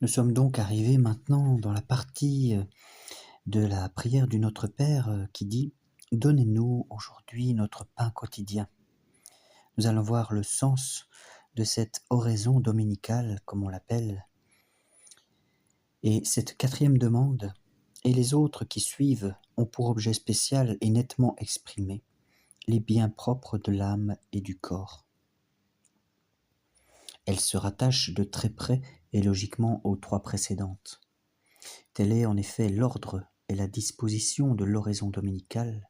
Nous sommes donc arrivés maintenant dans la partie de la prière du Notre Père qui dit « Donnez-nous aujourd'hui notre pain quotidien ». Nous allons voir le sens de cette oraison dominicale, comme on l'appelle, et cette quatrième demande et les autres qui suivent ont pour objet spécial et nettement exprimé les biens propres de l'âme et du corps. Elles se rattachent de très près et logiquement aux trois précédentes. Tel est en effet l'ordre et la disposition de l'oraison dominicale,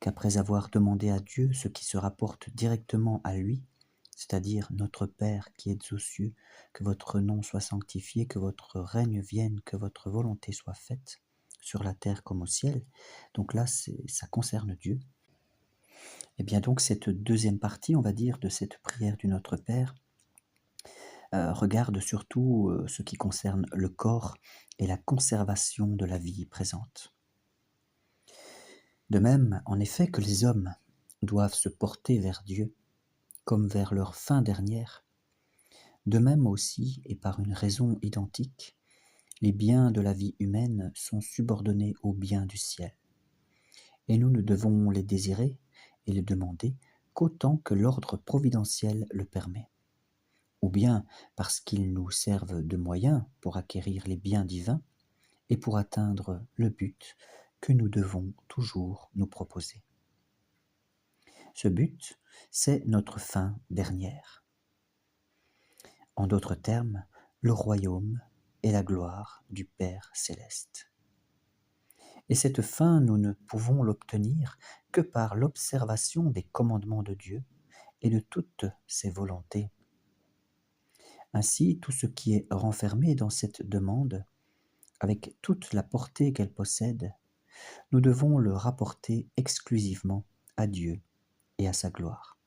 qu'après avoir demandé à Dieu ce qui se rapporte directement à lui, c'est-à-dire Notre Père qui êtes aux cieux, que votre nom soit sanctifié, que votre règne vienne, que votre volonté soit faite, sur la terre comme au ciel. Donc là, ça concerne Dieu. Et bien donc cette deuxième partie, on va dire, de cette prière du Notre Père, regarde surtout ce qui concerne le corps et la conservation de la vie présente. De même, en effet, que les hommes doivent se porter vers Dieu comme vers leur fin dernière, de même aussi, et par une raison identique, les biens de la vie humaine sont subordonnés aux biens du ciel. Et nous ne devons les désirer et les demander qu'autant que l'ordre providentiel le permet, ou bien parce qu'ils nous servent de moyens pour acquérir les biens divins et pour atteindre le but que nous devons toujours nous proposer. Ce but, c'est notre fin dernière. En d'autres termes, le royaume et la gloire du Père céleste. Et cette fin, nous ne pouvons l'obtenir que par l'observation des commandements de Dieu et de toutes ses volontés. Ainsi, tout ce qui est renfermé dans cette demande, avec toute la portée qu'elle possède, nous devons le rapporter exclusivement à Dieu et à sa gloire.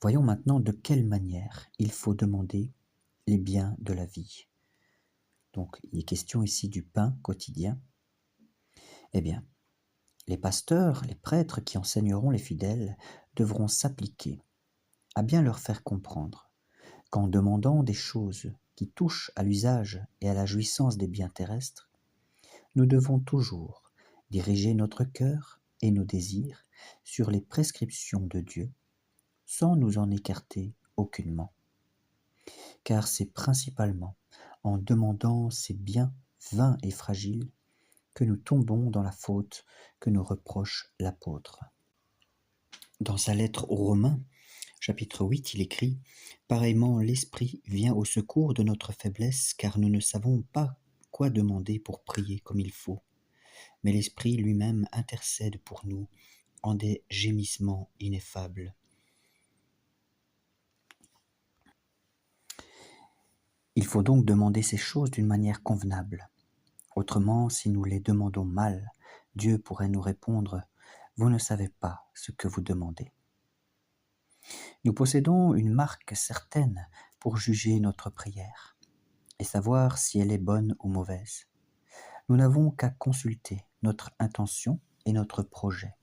Voyons maintenant de quelle manière il faut demander les biens de la vie. Donc, il est question ici du pain quotidien. Eh bien, les pasteurs, les prêtres qui enseigneront les fidèles devront s'appliquer à bien leur faire comprendre qu'en demandant des choses qui touchent à l'usage et à la jouissance des biens terrestres, nous devons toujours diriger notre cœur et nos désirs sur les prescriptions de Dieu sans nous en écarter aucunement. Car c'est principalement en demandant ces biens vains et fragiles que nous tombons dans la faute que nous reproche l'apôtre. Dans sa lettre aux Romains, chapitre 8, il écrit « Pareillement, l'Esprit vient au secours de notre faiblesse, car nous ne savons pas quoi demander pour prier comme il faut. Mais l'Esprit lui-même intercède pour nous en des gémissements ineffables. » Il faut donc demander ces choses d'une manière convenable. Autrement, si nous les demandons mal, Dieu pourrait nous répondre « Vous ne savez pas ce que vous demandez ». Nous possédons une marque certaine pour juger notre prière et savoir si elle est bonne ou mauvaise. Nous n'avons qu'à consulter notre intention et notre projet.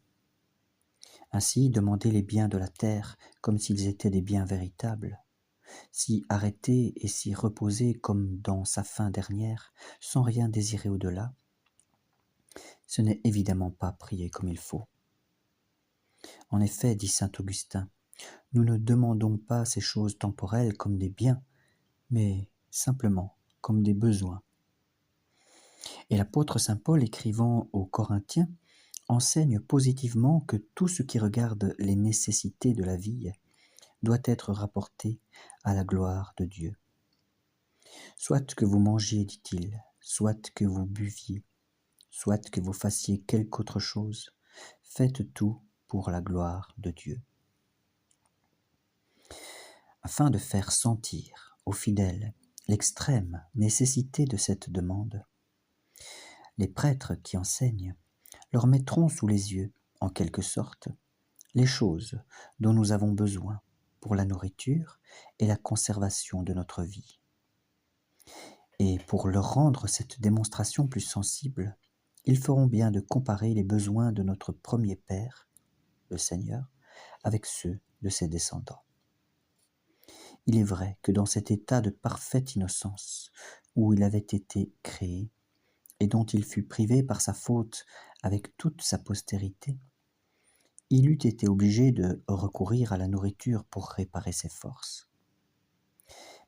Ainsi, demander les biens de la terre comme s'ils étaient des biens véritables, s'y arrêter et s'y reposer comme dans sa fin dernière, sans rien désirer au-delà, ce n'est évidemment pas prier comme il faut. En effet, dit saint Augustin, nous ne demandons pas ces choses temporelles comme des biens, mais simplement comme des besoins. Et l'apôtre saint Paul, écrivant aux Corinthiens, enseigne positivement que tout ce qui regarde les nécessités de la vie doit être rapporté à la gloire de Dieu. Soit que vous mangiez, dit-il, soit que vous buviez, soit que vous fassiez quelque autre chose, faites tout pour la gloire de Dieu. Afin de faire sentir aux fidèles l'extrême nécessité de cette demande, les prêtres qui enseignent leur mettront sous les yeux, en quelque sorte, les choses dont nous avons besoin pour la nourriture et la conservation de notre vie. Et pour leur rendre cette démonstration plus sensible, ils feront bien de comparer les besoins de notre premier Père, le Seigneur, avec ceux de ses descendants. Il est vrai que dans cet état de parfaite innocence où il avait été créé, et dont il fut privé par sa faute avec toute sa postérité, il eût été obligé de recourir à la nourriture pour réparer ses forces.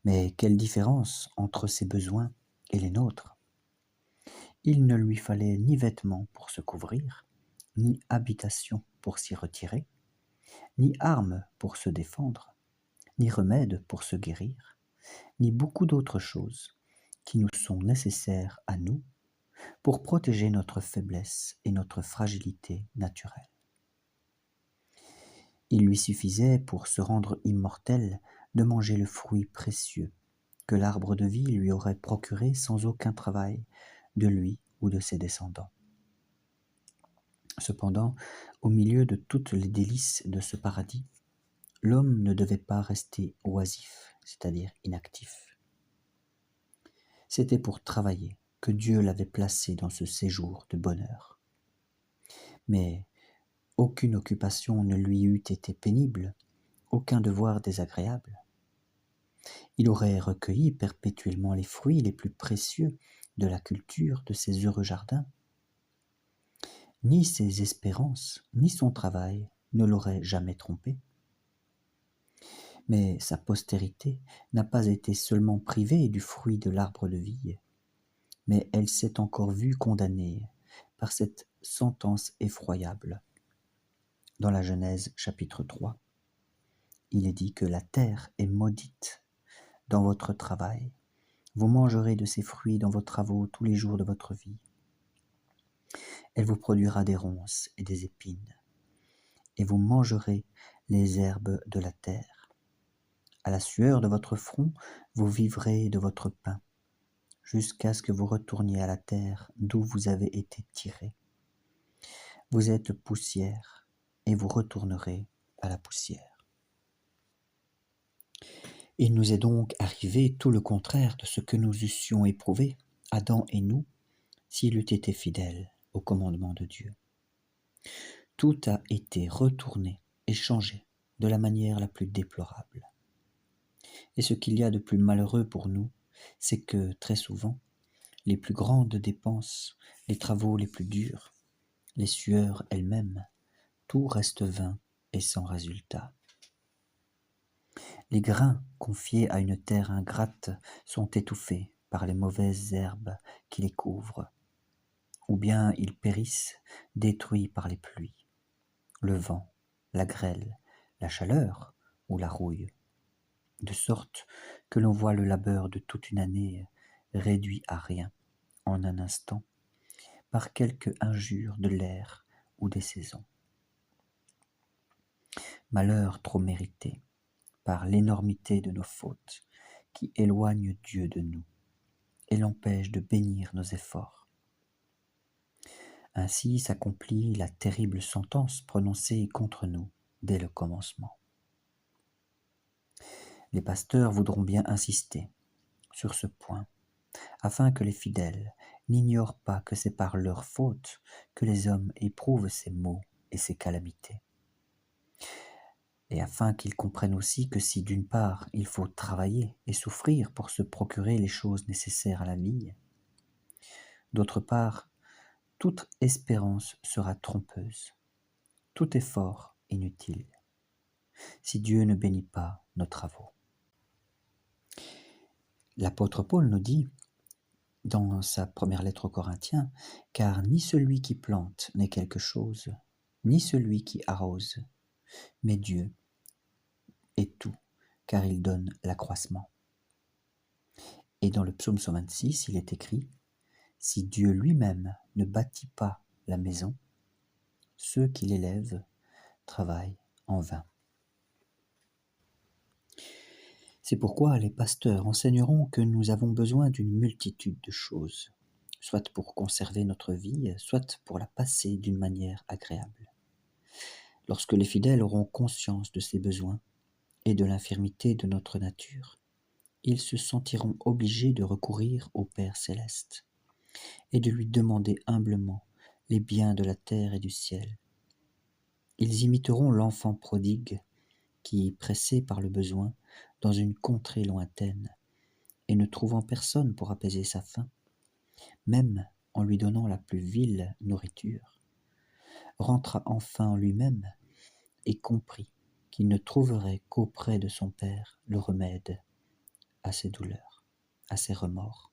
Mais quelle différence entre ses besoins et les nôtres! Il ne lui fallait ni vêtements pour se couvrir, ni habitation pour s'y retirer, ni armes pour se défendre, ni remède pour se guérir, ni beaucoup d'autres choses qui nous sont nécessaires à nous pour protéger notre faiblesse et notre fragilité naturelle. Il lui suffisait, pour se rendre immortel, de manger le fruit précieux que l'arbre de vie lui aurait procuré sans aucun travail de lui ou de ses descendants. Cependant, au milieu de toutes les délices de ce paradis, l'homme ne devait pas rester oisif, c'est-à-dire inactif. C'était pour travailler que Dieu l'avait placé dans ce séjour de bonheur. Mais aucune occupation ne lui eût été pénible, aucun devoir désagréable. Il aurait recueilli perpétuellement les fruits les plus précieux de la culture de ces heureux jardins. Ni ses espérances, ni son travail ne l'auraient jamais trompé. Mais sa postérité n'a pas été seulement privée du fruit de l'arbre de vie, mais elle s'est encore vue condamnée par cette sentence effroyable. Dans la Genèse chapitre 3, il est dit que la terre est maudite dans votre travail. Vous mangerez de ses fruits dans vos travaux tous les jours de votre vie. Elle vous produira des ronces et des épines, et vous mangerez les herbes de la terre. À la sueur de votre front, vous vivrez de votre pain, jusqu'à ce que vous retourniez à la terre d'où vous avez été tirés. Vous êtes poussière, et vous retournerez à la poussière. Il nous est donc arrivé tout le contraire de ce que nous eussions éprouvé, Adam et nous, s'il eût été fidèle au commandement de Dieu. Tout a été retourné et changé de la manière la plus déplorable. Et ce qu'il y a de plus malheureux pour nous, c'est que, très souvent, les plus grandes dépenses, les travaux les plus durs, les sueurs elles-mêmes, tout reste vain et sans résultat. Les grains confiés à une terre ingrate sont étouffés par les mauvaises herbes qui les couvrent, ou bien ils périssent, détruits par les pluies, le vent, la grêle, la chaleur ou la rouille, de sorte que l'on voit le labeur de toute une année réduit à rien en un instant par quelque injure de l'air ou des saisons. Malheur trop mérité par l'énormité de nos fautes qui éloignent Dieu de nous et l'empêchent de bénir nos efforts. Ainsi s'accomplit la terrible sentence prononcée contre nous dès le commencement. Les pasteurs voudront bien insister sur ce point, afin que les fidèles n'ignorent pas que c'est par leur faute que les hommes éprouvent ces maux et ces calamités. Et afin qu'ils comprennent aussi que si d'une part il faut travailler et souffrir pour se procurer les choses nécessaires à la vie, d'autre part, toute espérance sera trompeuse, tout effort inutile, si Dieu ne bénit pas nos travaux. L'apôtre Paul nous dit, dans sa première lettre aux Corinthiens, « Car ni celui qui plante n'est quelque chose, ni celui qui arrose, mais Dieu est tout, car il donne l'accroissement. » Et dans le psaume 126, il est écrit, « Si Dieu lui-même ne bâtit pas la maison, ceux qui l'élèvent travaillent en vain. » C'est pourquoi les pasteurs enseigneront que nous avons besoin d'une multitude de choses, soit pour conserver notre vie, soit pour la passer d'une manière agréable. Lorsque les fidèles auront conscience de ces besoins et de l'infirmité de notre nature, ils se sentiront obligés de recourir au Père céleste et de lui demander humblement les biens de la terre et du ciel. Ils imiteront l'enfant prodigue qui, pressé par le besoin, dans une contrée lointaine, et ne trouvant personne pour apaiser sa faim, même en lui donnant la plus vile nourriture, rentra enfin en lui-même et comprit qu'il ne trouverait qu'auprès de son Père le remède à ses douleurs, à ses remords.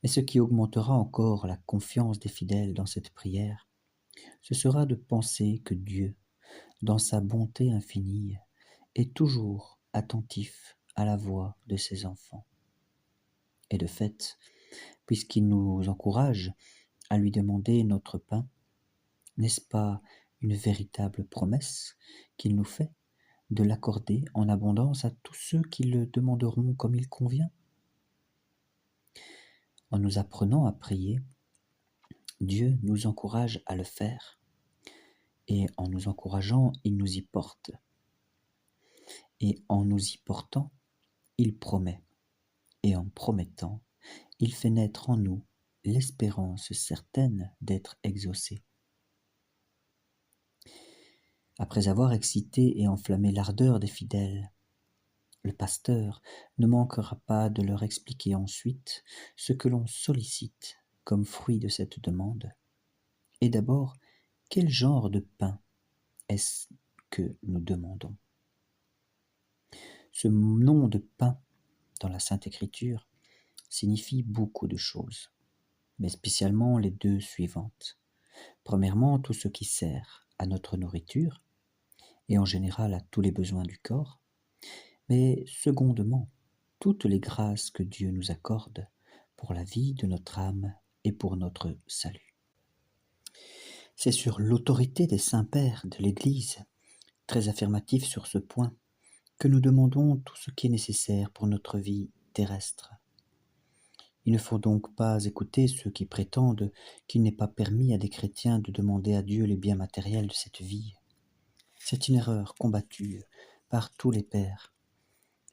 Mais ce qui augmentera encore la confiance des fidèles dans cette prière, ce sera de penser que Dieu, dans sa bonté infinie, est toujours attentif à la voix de ses enfants. Et de fait, puisqu'il nous encourage à lui demander notre pain, n'est-ce pas une véritable promesse qu'il nous fait de l'accorder en abondance à tous ceux qui le demanderont comme il convient? En nous apprenant à prier, Dieu nous encourage à le faire, et en nous encourageant, il nous y porte. Et en nous y portant, il promet, et en promettant, il fait naître en nous l'espérance certaine d'être exaucé. Après avoir excité et enflammé l'ardeur des fidèles, le pasteur ne manquera pas de leur expliquer ensuite ce que l'on sollicite comme fruit de cette demande. Et d'abord, quel genre de pain est-ce que nous demandons? Ce nom de pain dans la Sainte Écriture signifie beaucoup de choses, mais spécialement les deux suivantes. Premièrement, tout ce qui sert à notre nourriture, et en général à tous les besoins du corps, mais secondement, toutes les grâces que Dieu nous accorde pour la vie de notre âme et pour notre salut. C'est sur l'autorité des saints-pères de l'Église, très affirmatif sur ce point, que nous demandons tout ce qui est nécessaire pour notre vie terrestre. Il ne faut donc pas écouter ceux qui prétendent qu'il n'est pas permis à des chrétiens de demander à Dieu les biens matériels de cette vie. C'est une erreur combattue par tous les pères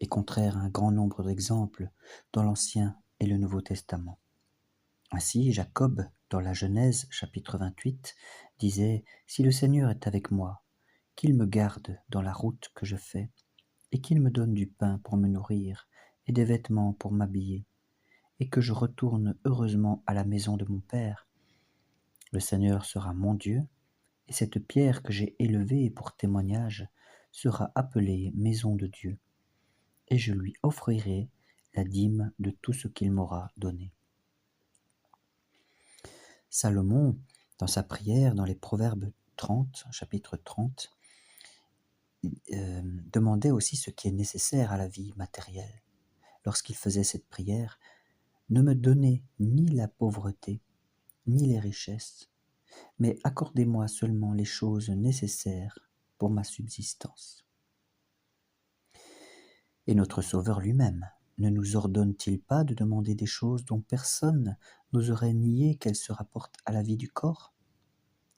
et contraire à un grand nombre d'exemples dans l'Ancien et le Nouveau Testament. Ainsi, Jacob, dans la Genèse, chapitre 28, disait « Si le Seigneur est avec moi, qu'il me garde dans la route que je fais, et qu'il me donne du pain pour me nourrir et des vêtements pour m'habiller, et que je retourne heureusement à la maison de mon Père. Le Seigneur sera mon Dieu, et cette pierre que j'ai élevée pour témoignage sera appelée maison de Dieu, et je lui offrirai la dîme de tout ce qu'il m'aura donné. » Salomon, dans sa prière, dans les Proverbes 30, chapitre 30, demandait aussi ce qui est nécessaire à la vie matérielle. Lorsqu'il faisait cette prière, « Ne me donnez ni la pauvreté, ni les richesses, mais accordez-moi seulement les choses nécessaires pour ma subsistance. » Et notre Sauveur lui-même ne nous ordonne-t-il pas de demander des choses dont personne n'oserait nier qu'elles se rapportent à la vie du corps?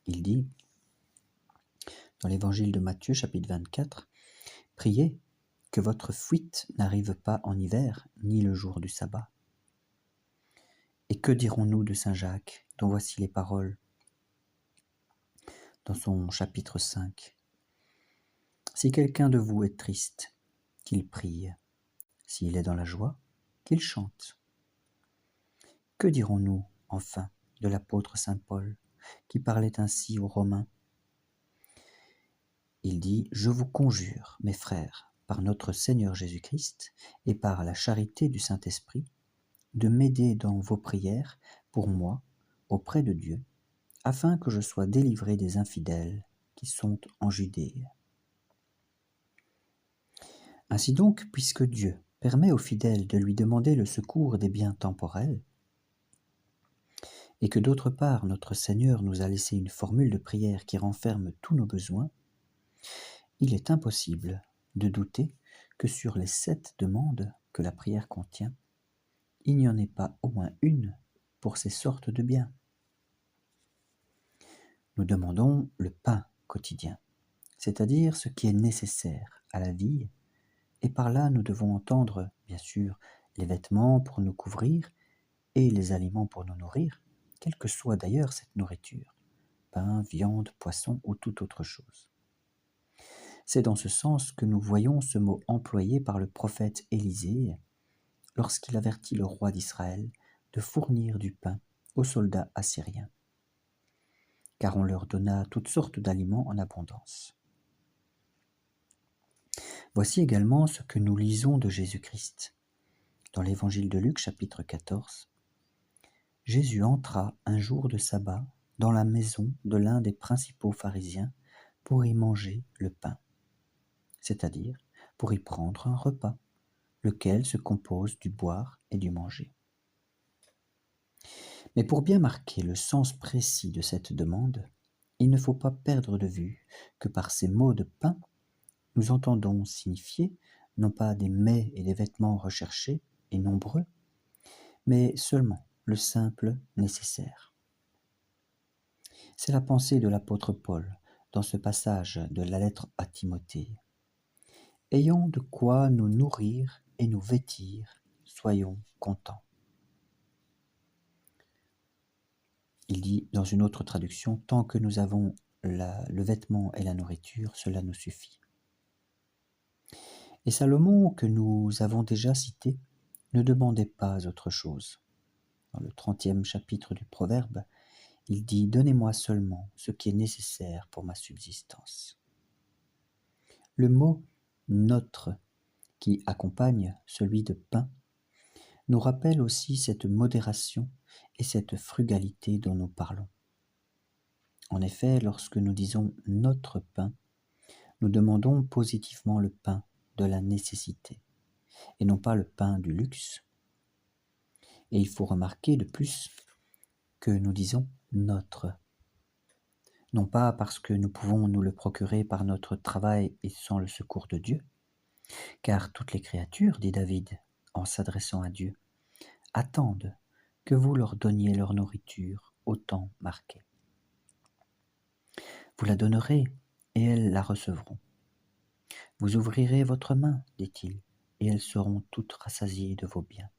Il dit, dans l'évangile de Matthieu, chapitre 24, « Priez que votre fuite n'arrive pas en hiver, ni le jour du sabbat. » Et que dirons-nous de saint Jacques, dont voici les paroles dans son chapitre 5. « Si quelqu'un de vous est triste, qu'il prie. S'il est dans la joie, qu'il chante. » Que dirons-nous, enfin, de l'apôtre saint Paul, qui parlait ainsi aux Romains? Il dit « Je vous conjure, mes frères, par notre Seigneur Jésus-Christ et par la charité du Saint-Esprit, de m'aider dans vos prières pour moi auprès de Dieu, afin que je sois délivré des infidèles qui sont en Judée. » Ainsi donc, puisque Dieu permet aux fidèles de lui demander le secours des biens temporels, et que d'autre part notre Seigneur nous a laissé une formule de prière qui renferme tous nos besoins, il est impossible de douter que sur les 7 demandes que la prière contient, il n'y en ait pas au moins une pour ces sortes de biens. Nous demandons le pain quotidien, c'est-à-dire ce qui est nécessaire à la vie, et par là nous devons entendre, bien sûr, les vêtements pour nous couvrir et les aliments pour nous nourrir, quelle que soit d'ailleurs cette nourriture, pain, viande, poisson ou toute autre chose. C'est dans ce sens que nous voyons ce mot employé par le prophète Élisée lorsqu'il avertit le roi d'Israël de fournir du pain aux soldats assyriens, car on leur donna toutes sortes d'aliments en abondance. Voici également ce que nous lisons de Jésus-Christ. Dans l'évangile de Luc, chapitre 14, Jésus entra un jour de sabbat dans la maison de l'un des principaux pharisiens pour y manger le pain, c'est-à-dire pour y prendre un repas, lequel se compose du boire et du manger. Mais pour bien marquer le sens précis de cette demande, il ne faut pas perdre de vue que par ces mots de pain, nous entendons signifier non pas des mets et des vêtements recherchés et nombreux, mais seulement le simple nécessaire. C'est la pensée de l'apôtre Paul dans ce passage de la lettre à Timothée. Ayons de quoi nous nourrir et nous vêtir, soyons contents. Il dit dans une autre traduction, tant que nous avons le vêtement et la nourriture, cela nous suffit. Et Salomon, que nous avons déjà cité, ne demandait pas autre chose. Dans le 30e chapitre du Proverbe, il dit « Donnez-moi seulement ce qui est nécessaire pour ma subsistance ». Le mot « notre » qui accompagne celui de pain nous rappelle aussi cette modération et cette frugalité dont nous parlons. En effet, lorsque nous disons « notre pain », nous demandons positivement le pain de la nécessité, et non pas le pain du luxe. Et il faut remarquer de plus que nous disons « notre », non pas parce que nous pouvons nous le procurer par notre travail et sans le secours de Dieu, car toutes les créatures, dit David en s'adressant à Dieu, attendent que vous leur donniez leur nourriture au temps marqué. Vous la donnerez et elles la recevront. Vous ouvrirez votre main, dit-il, et elles seront toutes rassasiées de vos biens.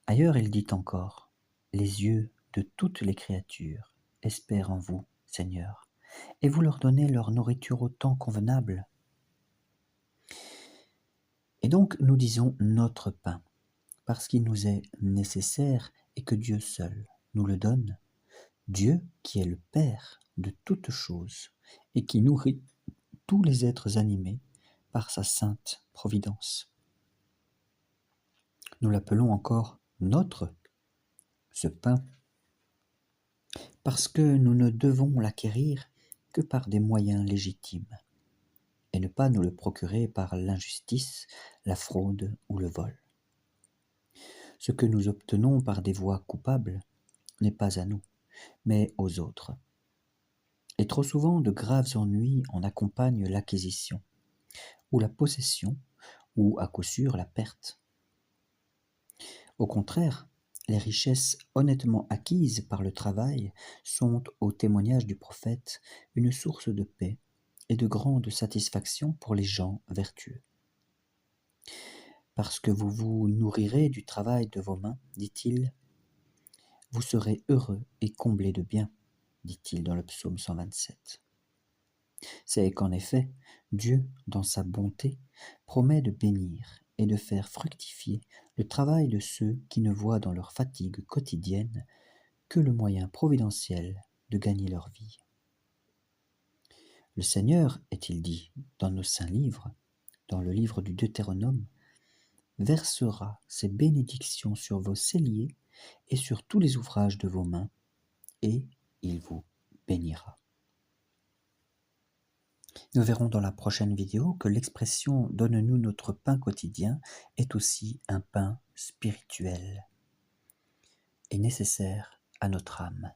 Ailleurs, il dit encore, les yeux de toutes les créatures espèrent en vous, Seigneur, et vous leur donnez leur nourriture au temps convenable. Et donc, nous disons notre pain, parce qu'il nous est nécessaire et que Dieu seul nous le donne. Dieu qui est le Père de toutes choses et qui nourrit tous les êtres animés par sa sainte providence. Nous l'appelons encore notre, ce pain, parce que nous ne devons l'acquérir que par des moyens légitimes, et ne pas nous le procurer par l'injustice, la fraude ou le vol. Ce que nous obtenons par des voies coupables n'est pas à nous, mais aux autres. Et trop souvent, de graves ennuis en accompagnent l'acquisition, ou la possession, ou à coup sûr la perte. Au contraire, les richesses honnêtement acquises par le travail sont, au témoignage du prophète, une source de paix et de grande satisfaction pour les gens vertueux. Parce que vous vous nourrirez du travail de vos mains, dit-il, vous serez heureux et comblés de bien, dit-il dans le psaume 127. C'est qu'en effet, Dieu, dans sa bonté, promet de bénir et de faire fructifier le travail de ceux qui ne voient dans leur fatigue quotidienne que le moyen providentiel de gagner leur vie. Le Seigneur, est-il dit dans nos saints livres, dans le livre du Deutéronome, versera ses bénédictions sur vos celliers et sur tous les ouvrages de vos mains, et il vous bénira. Nous verrons dans la prochaine vidéo que l'expression « donne-nous notre pain quotidien » est aussi un pain spirituel et nécessaire à notre âme.